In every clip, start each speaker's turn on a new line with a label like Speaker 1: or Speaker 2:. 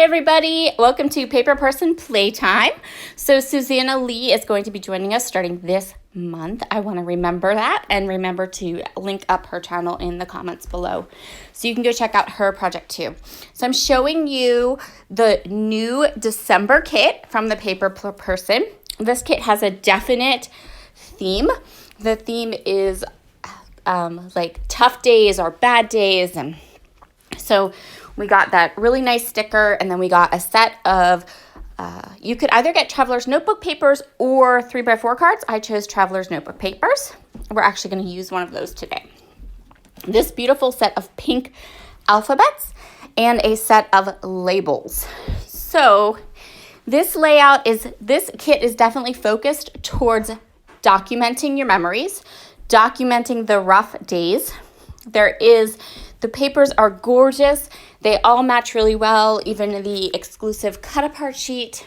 Speaker 1: everybody. Welcome to Paper Person Playtime. So Susanna Lee is going to be joining us starting this month. I want to remember that and remember to link up her channel in the comments below so you can go check out her project too. So I'm showing you the new December kit from the Paper Person. This kit has a definite theme. The theme is like tough days or bad days, and so we got that really nice sticker, and then we got a set of, you could either get Traveler's Notebook papers or 3x4 cards. I chose Traveler's Notebook papers. We're actually going to use one of those today. This beautiful set of pink alphabets and a set of labels. So this kit is definitely focused towards documenting your memories, documenting the rough days. The papers are gorgeous. They all match really well, even the exclusive cut-apart sheet.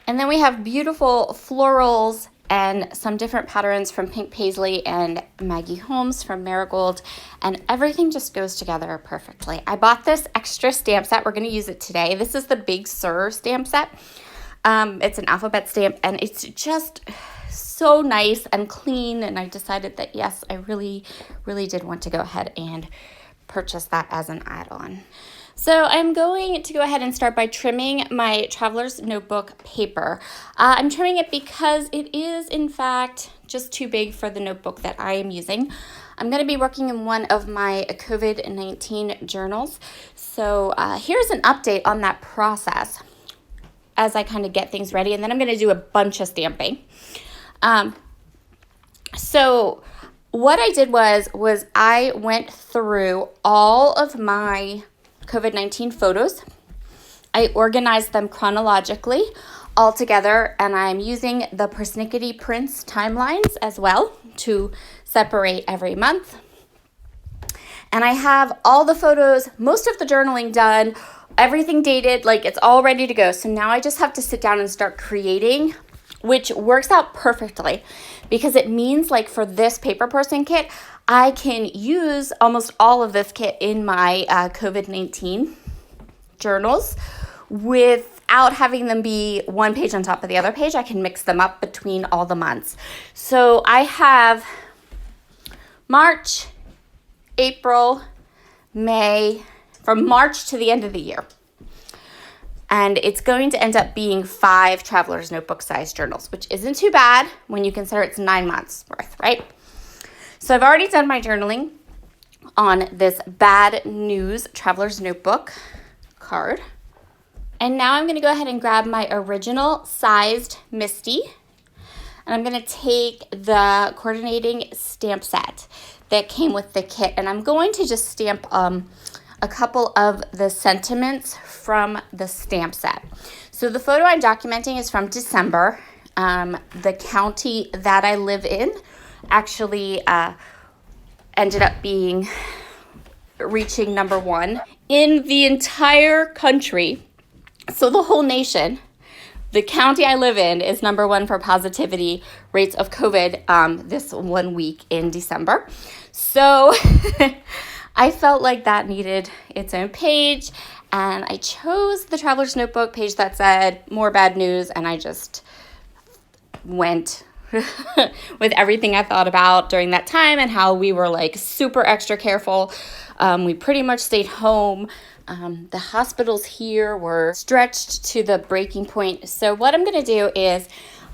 Speaker 1: And then we have beautiful florals and some different patterns from Pink Paisley and Maggie Holmes from Marigold, and everything just goes together perfectly. I bought this extra stamp set. We're going to use it today. This is the Big Sur stamp set. It's an alphabet stamp, and it's just so nice and clean, and I decided that yes, I really did want to go ahead and purchase that as an add-on. So I'm going to go ahead and start by trimming my Traveler's Notebook paper. I'm trimming it because it is in fact just too big for the notebook that I am using. I'm going to be working in one of my COVID-19 journals. So here's an update on that process as I kind of get things ready, and then I'm going to do a bunch of stamping. So what I did was I went through all of my COVID-19 photos. I organized them chronologically all together, and I'm using the Persnickety Prints timelines as well to separate every month. And I have all the photos, most of the journaling done, everything dated, like it's all ready to go. So now I just have to sit down and start creating, which works out perfectly because it means like for this Paper Person kit, I can use almost all of this kit in my COVID-19 journals without having them be one page on top of the other page. I can mix them up between all the months. So I have March, April, May, from March to the end of the year. And it's going to end up being 5 Traveler's Notebook size journals, which isn't too bad when you consider it's 9 months worth, right? So I've already done my journaling on this Bad News Traveler's Notebook card. And now I'm going to go ahead and grab my original sized Misty. And I'm going to take the coordinating stamp set that came with the kit. And I'm going to just stamp a couple of the sentiments from the stamp set. So the photo I'm documenting is from December. The county that I live in actually ended up reaching number 1 in the entire country. So the whole nation, the county I live in is number 1 for positivity rates of COVID this 1 week in December. So I felt like that needed its own page, and I chose the Traveler's Notebook page that said more bad news, and I just went with everything I thought about during that time and how we were like super extra careful. We pretty much stayed home. The hospitals here were stretched to the breaking point. So what I'm going to do is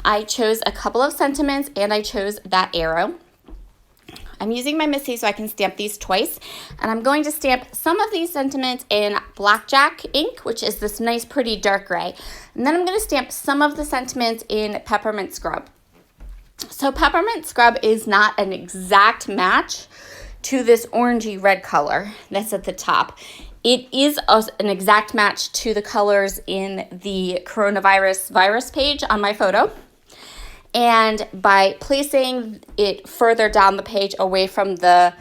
Speaker 1: I chose a couple of sentiments, and I chose that arrow. I'm using my Missy so I can stamp these twice, and I'm going to stamp some of these sentiments in Blackjack ink, which is this nice pretty dark gray, and then I'm going to stamp some of the sentiments in Peppermint Scrub. So Peppermint Scrub is not an exact match to this orangey red color that's at the top. It is an exact match to the colors in the coronavirus virus page on my photo. And by placing it further down the page away from the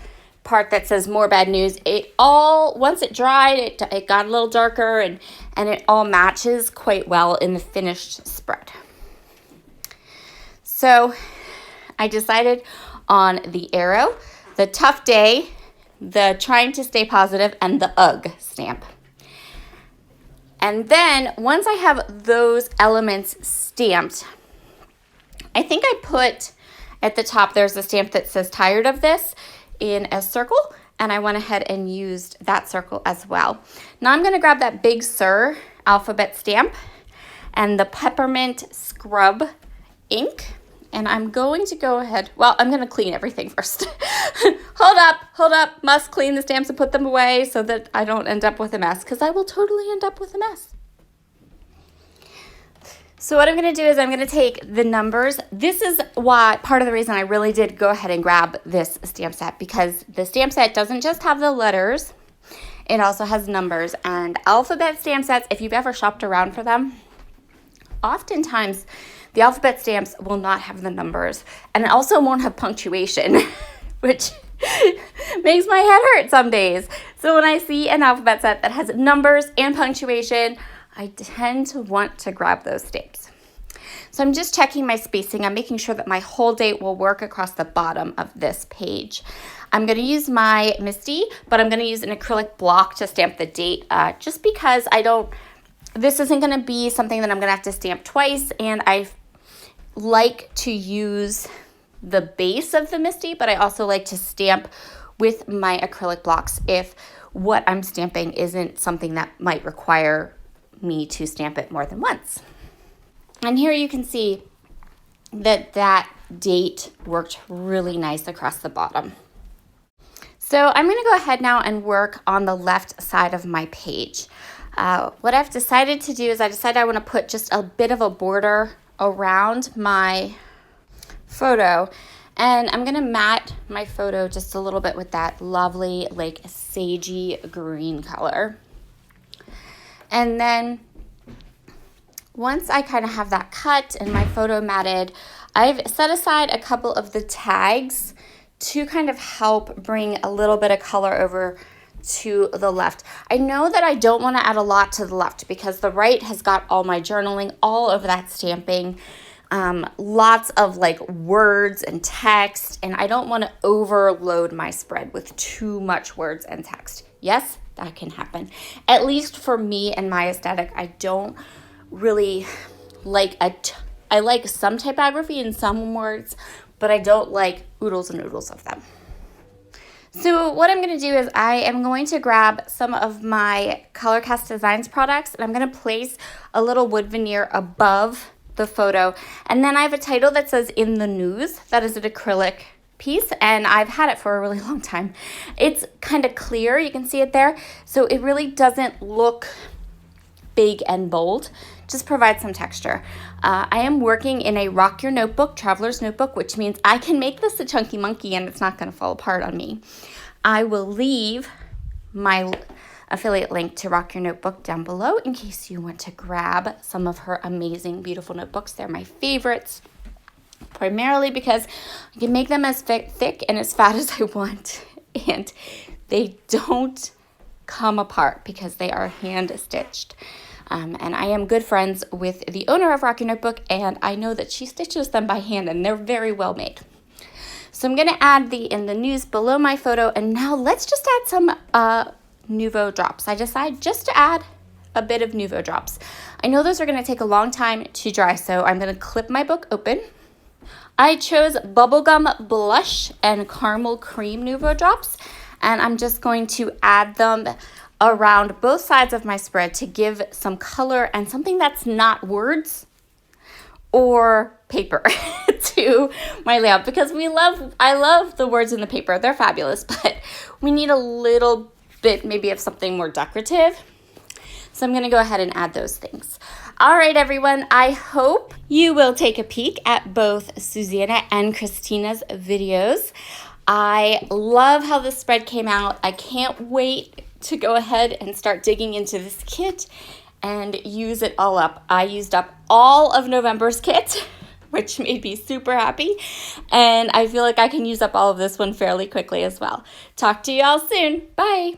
Speaker 1: part that says more bad news, once it dried, it got a little darker, and it all matches quite well in the finished spread. So I decided on the arrow, the tough day, the trying to stay positive, and the UGG stamp. And then once I have those elements stamped, I think I put at the top, there's a stamp that says tired of this in a circle, and I went ahead and used that circle as well. Now I'm going to grab that Big Sur alphabet stamp and the peppermint scrub ink, and I'm going to go ahead, well, I'm going to clean everything first. Hold up, must clean the stamps and put them away so that I don't end up with a mess, because I will totally end up with a mess. So what I'm going to do is I'm going to take the numbers. This is why, part of the reason I really did go ahead and grab this stamp set, because the stamp set doesn't just have the letters, it also has numbers. And alphabet stamp sets, if you've ever shopped around for them, oftentimes the alphabet stamps will not have the numbers, and it also won't have punctuation, which makes my head hurt some days. So when I see an alphabet set that has numbers and punctuation, I tend to want to grab those stamps. So I'm just checking my spacing. I'm making sure that my whole date will work across the bottom of this page. I'm going to use my Misty, but I'm going to use an acrylic block to stamp the date, just because this isn't going to be something that I'm going to have to stamp twice, and I like to use the base of the Misty, but I also like to stamp with my acrylic blocks if what I'm stamping isn't something that might require me to stamp it more than once. And here you can see that date worked really nice across the bottom. So I'm going to go ahead now and work on the left side of my page. What I've decided to do is I want to put just a bit of a border around my photo, and I'm going to matte my photo just a little bit with that lovely like sagey green color. And then once I kind of have that cut and my photo matted, I've set aside a couple of the tags to kind of help bring a little bit of color over to the left. I know that I don't want to add a lot to the left because the right has got all my journaling, all of that stamping, lots of like words and text, and I don't want to overload my spread with too much words and text. Yes, that can happen. At least for me and my aesthetic, I don't really like I like some typography and some words, but I don't like oodles and oodles of them. So what I'm going to do is I am going to grab some of my Color Cast Designs products, and I'm going to place a little wood veneer above the photo. And then I have a title that says "In the News." That is an acrylic piece, and I've had it for a really long time. It's kind of clear, you can see it there, so it really doesn't look big and bold, just provides some texture. I am working in a Rock Your Notebook, Traveler's Notebook, which means I can make this a chunky monkey and it's not going to fall apart on me. I will leave my affiliate link to Rock Your Notebook down below in case you want to grab some of her amazing, beautiful notebooks. They're my favorites, primarily because I can make them as thick and as fat as I want, and they don't come apart because they are hand stitched. And I am good friends with the owner of Rock Your Notebook, and I know that she stitches them by hand, and they're very well made. So I'm going to add the "In the News" below my photo, and now let's just add some Nuvo drops. I decided just to add a bit of Nuvo drops. I know those are going to take a long time to dry, so I'm going to clip my book open. I chose Bubblegum Blush and Caramel Cream Nuvo drops, and I'm just going to add them around both sides of my spread to give some color and something that's not words or paper to my layout, because I love the words in the paper. They're fabulous, but we need a little bit maybe of something more decorative. So I'm going to go ahead and add those things. All right, everyone, I hope you will take a peek at both Susanna and Christina's videos. I love how this spread came out. I can't wait to go ahead and start digging into this kit and use it all up. I used up all of November's kit, which made me super happy, and I feel like I can use up all of this one fairly quickly as well. Talk to you all soon. Bye.